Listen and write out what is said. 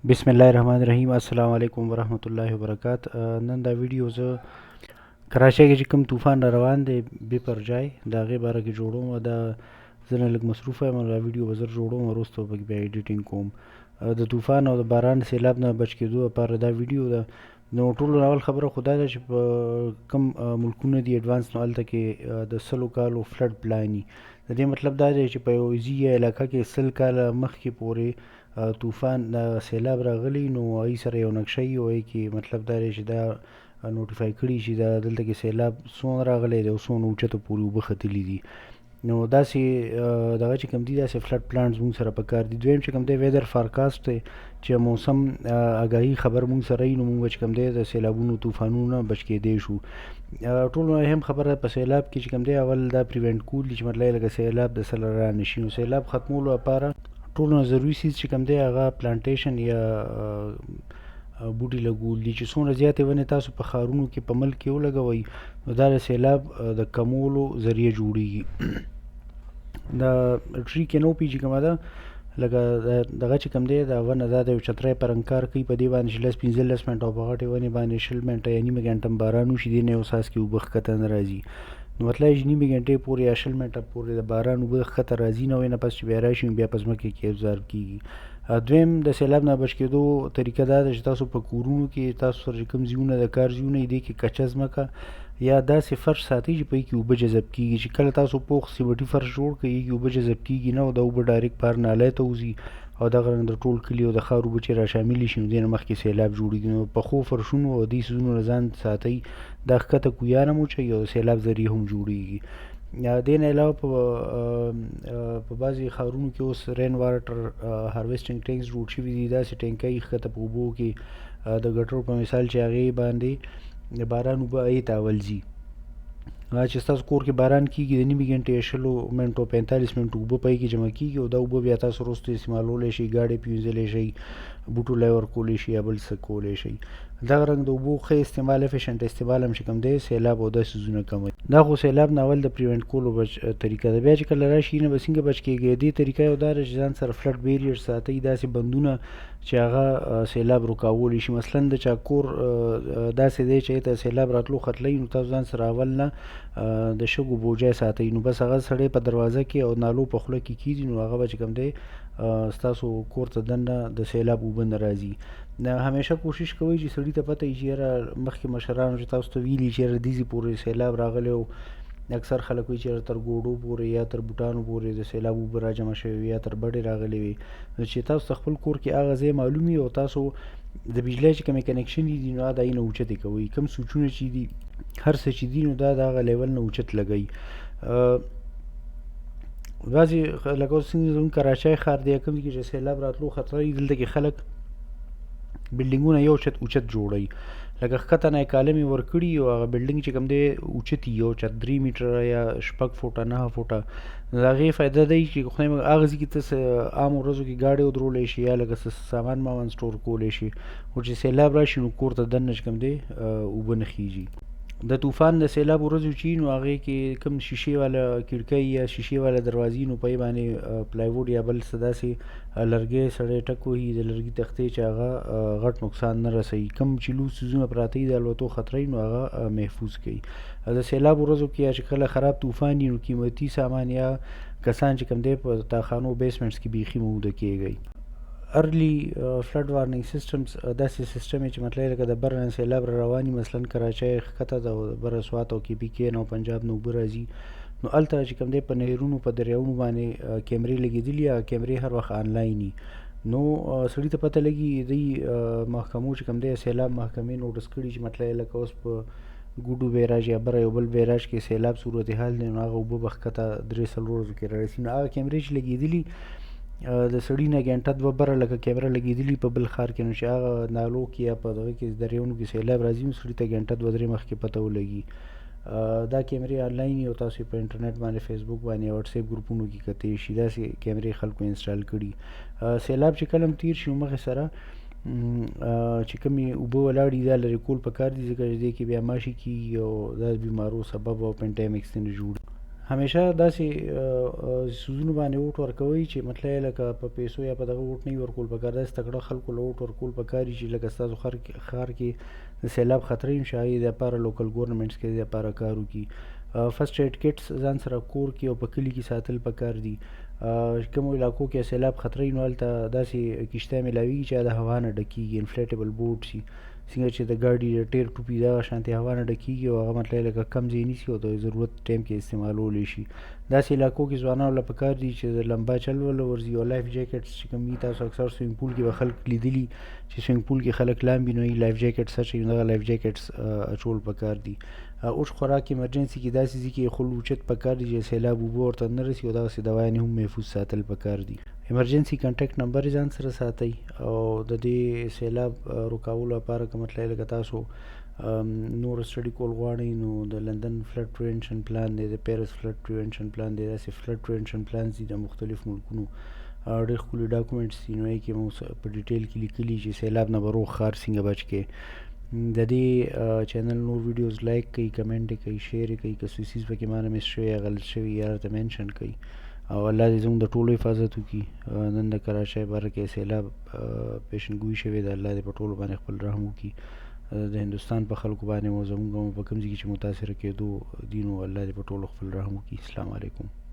بسم الله الرحمن الرحیم. السلام علیکم ورحمت الله وبرکاته. نن دا ویډیو زه کراچۍ کې چې کوم طوفان را روان دی بې پر جای د هغې باره کې جوړوم. دا زه نه لږ مصروفه یم، دا ویډیو به زر جوړوم، وروسته به بیا ایډیټینګ کوم. د طوفان او د باران سیلاب نه بچ کېدو لپاره دا ویډیو ده. نو ټولو اول خبره خو دا ده چې په کوم ملکونه دي ایډوانس، نو هلته کې د 100 کالو فلډ پلان وي. د دې مطلب دا دی چې په یو ایزي علاقه کې 100 کاله مخکې پورې طوفان سیلاب راغلی، نو هغې سره یو نقشه وي، هغې کې مطلب دا دی چې دا نوټیفای کړي چې دا دلته کې سیلاب څومره راغلی دی او څومره اوچته پورې اوبه ختلي دي. نو داسې دغه چې کوم دي داسې فلډ پلانټس موږ سره پکار دي. دویم چې کوم دی ویدر فارکاسټ دی، چې موسم آګاهي خبر موږ سره وي، نو موږ به چې کوم دی د سیلابونو طوفانونو نه بچ کېدی شو. ټولو نه اهم خبره په سیلاب کې چې کوم دی اول دا پریوینټ کول دي، چې مطلب لکه سیلاب د سره را نه شي. نو سیلاب ختمولو لپاره ټولو نه ضروري څیز چې کوم دی هغه پلانټیشن یا بوټي لګول دي. چې څومره زیاتې ونې تاسو په ښارونو کې په ملک کې ولګوئ، نو دا د سیلاب د کمولو ذریعه جوړیږي. دا ټري کینوپي چې کومه ده، لکه دغه چې کوم دی دا ونه دا د یو چترۍ په رنګ کار کوي، په دې باندې چې 15 منټه او په غټې ونې باندې 20 منټه یا نیمه ګنټه هم باران وشي، دې نه یو څاڅکي اوبه ښکته نه راځي. نو مطلب چې نیمې ګنټې پورې یا 20 منټه پورې د باران اوبه ښکته راځي، نه وای نه پس چې بیا راشي بیا په ځمکې کې ابزارب کېږي. دویم د سیلاب نه بچ کېدو طریقه دا ده چې تاسو په کورونو کې تاسو سره چې کوم ځایونه د کار ځایونه دي کې کچه ځمکه یا داسې فرش ساتئ چې پکې اوبه جذب کېږي. چې کله تاسو پوخ سیمټي فرش جوړ کړئ هغې کې اوبه جذب کېږي نه، او دا اوبه ډایرکټ بهر نالۍ ته وځي، او دغه رنګ د ټول کلي او د ښار اوبه چې را شاملې شي، نو دې نه مخکې سیلاب جوړېږي. نو پخو فرشونو او دې څیزونو نه ځان ساتئ. دا ښکته کویان هم وچوئ او د سیلاب ذریعه هم جوړېږي. دې نه علاوه په بعضې ښارونو کې اوس رین واټر هارویسټینګ ټینکس جوړ شوي دي، داسې ټینکۍ ښکته په اوبو کې د ګټرو په مثال چې هغې باندې د باران اوبه هغې ته اول ځي. چې ستاسو کور کې باران کېږي د نیمې ګنټې یا 20 منټو 45 منټو اوبه په هغې کې جمع کېږي، او دا اوبه بیا تاسو وروسته استعمالولی شئ، ګاډۍ پې وینځلی شئ، بوټو لی ورکولی شئ یا بل څه کولی شئ. دغه رنګ د اوبو ښه استعمال افیشنټ استعمال هم چې کوم دی سیلاب او داسې څیزونه کموي. دا خو سیلاب نه اول د پریوینټ کولو طریقه ده. بیا چې کله راشي نه به څنګه بچ کېږي، دې طریقه یو دا ده چې ځان سره فلډ بیریئر ساتئ، داسې بندونه چې هغه سیلاب رکولی شي. مثلا د چا کور داسې دی چې ته سیلاب راتلو ختلی، نو تاسو ځان سره اول نه د شګو بوجۍ ساتئ، نو بس هغه سړی په دروازه کې او نالو په خوله کې کېږي، نو هغه به چې کوم دی ستاسو کور ته دننه د سیلاب اوبه نه راځي. همیشه کوشش کوئ چې سړي ته پته وي چې یاره مخکې مشرانو چې تاسو ته ویلي چې یاره دیزې پورې سیلاب راغلی، او اکثر خلک وایي چې یاره تر ګوډو پورې یا تر بوټانو پورې د سیلاب اوبه را جمع شوې وي یا تر بډې راغلې وي. نو چې تاسو ته خپل کور کې هغه ځای معلوم وي او تاسو د بجلۍ چې کومې کنیکشن دي نو دا یې نه اوچتې کوئ. کوم سوچونه چې دي هر څه چې دي نو دا د هغه لیول نه اوچت لګئ. بعضې لکه اوس څنګه زموږ کراچۍ ښار دی کوم ځای کې چې سیلاب راتلو خطره وي، دلته کې خلک بلډینګونه یو چت اوچت جوړوي، لکه ښکته نه یې کالمې ورکړي او هغه بلډینګ چې کوم دی اوچت وي یو چت 3 میټره یا 6 فوټه 9 فوټه. نو د هغې فایده دی چې خدای مکړه هغه ځای کې ته عام ورځو کې ګاډۍ ودرولی شي یا لکه څه سامان مامان سټور کولی شي، خو چې سیلاب راشي نو کور ته دننه چې کوم دی اوبه نه خیږي. د طوفان د سیلاب ورځو چې نو هغې کې کوم شیشې والا کړکۍ یا شیشې والا دروازې نو په یې باندې پلایوډ یا بل څه داسې لرګی سړی ټک وهي، د لرګي تختې چې هغه غټ نقصان نه رسوي. کوم چې لوس څیزونه پراته وي د الوتو خطره نو هغه محفوظ کوي. د سیلاب ورځو کې یا چې کله خراب طوفان وي نو قیمتي سامان یا کسان چې کوم دی په تاخانو بیسمنټس کې بیخي موده کېږئ. ارلی فلډ وارننګ سیسټمز داسې سیسټم چې مطلب لکه د بر نه سیلاب را روان وي، مثلا کراچۍ ښکته ده او د بره سوات او کې پي کې نه او پنجاب نه اوبه راځي، نو هلته چې کوم دی په نهرونو په دریاونو باندې کیمرې لګېدلي، هغه کیمرې هر وخت آنلاین وي. نو سړي ته پته لګي دوی محکمو چې کوم دی سیلاب محکمې نوټس کړي چې مطلب لکه اوس په ګوډو بیراج یا بره یو بل بیراج کې سیلاب صورتحال دی، نو هغه اوبه به ښکته 3-4 ورځو کې رارسي. نو هغه کیمرې چې لګېدلي د سړي نه ګنټه دوه بره لکه کیمره لګېدلي په بل ښار کې، نو چې هغه نالو کې یا په دغه کې دریاونو کې سیلاب راځي نو سړي ته ګنټه 2-3 مخکې پته ولګي. دا کیمرې آنلاین او تاسو په انټرنیټ باندې فیسبوک باندې واتساپ ګروپونو کې کتلی شي، داسې کیمرې خلکو انسټال کړي. سیلاب چې کله هم تیر شي مخې سره چې کومې اوبه ولاړې دا لرې کول پکار دي، ځکه چې دې کې بیا ماشي کېږي او دا د بیمارو سبب او پینډیمکس ځینې جوړي. همیشه داسې سیزونو باندې ووټ ورکوئ چې مطلب یې لکه په پیسو یا په دغه ووټ نه وي ورکول پکار، داسې تکړه خلکو له ووټ ورکول پکار وي چې لکه ستاسو ښار کې د سیلاب خطرې وي، چې هغې دپاره لوکل ګورنمنټس کې دې دپاره کار وکړي. فرسټ ایډ کټس ځان سره کور کې او په کلي کې ساتل پکار دي. کومو علاقو کې سیلاب خطرې وي نو هلته داسې کښتۍ میلاویږي چې د هوا نه ډکېږي، انفلیټیبل بوټ سي، څنګه چې د ګاډي د ټیر ټوپي دغه شانتې هوا نه ډکېږي او هغه مطلب لکه کم ځای نیسي او د ضرورت ټایم کې استعمالولی شي. داسې علاقو کې ځوانانو له پکار دي چې د لمبا چل ول ورځي او لایف جیکټس چې کوم وي، تاسو اکثر سویمنګ پول کې به خلک لیدلي چې سویمنګ پول کې خلک لامبي نو لایف جیکټس اچوي، نو دغه لایف جیکټس اچول پکار دي. اوښ خوراک ایمرجنسي کې داسې ځای کې خل اوچت پکار دي چې سیلاب اوبه ورته نه رسي او دغسې دوایانې هم محفوظ ساتل پکار دي. ایمرجنسي کنټیکټ نمبر یې ځان سره ساتئ او د دې سیلاب روکولو لپاره که مطلب لکه تاسو نور سټډي کول غواړئ نو د لندن فلډ پریونشن پلان دی، د پیرس فلډ پریونشن پلان دی، داسې فلډ پریونشن پلانز دي د مختلف ملکونو، ډېر ښکلي ډاکومنټس دي. نو هغې کې مو په ډیټیل کې لیکلي چې سیلاب نه به روغ ښار څنګه بچ کړې. د دې چینل نور ویډیوز لایک کړئ، کمنټ یې کړئ، شیر یې کړئ، که څه څیز پکې مانه مس شوی یا غلط شوي یا راته مینشن کړئ او الله دې زموږ د ټولو حفاظت وکړي. نن د کراچۍ باره کې سیلاب پیشنګویي شوې ده، الله دې په ټولو باندې خپل رحم وکړي. د هندوستان په خلکو باندې مو زموږ په کوم ځای کې چې متاثره کېدو دي نو الله دې په ټولو خپل رحم وکړي. السلام علیکم.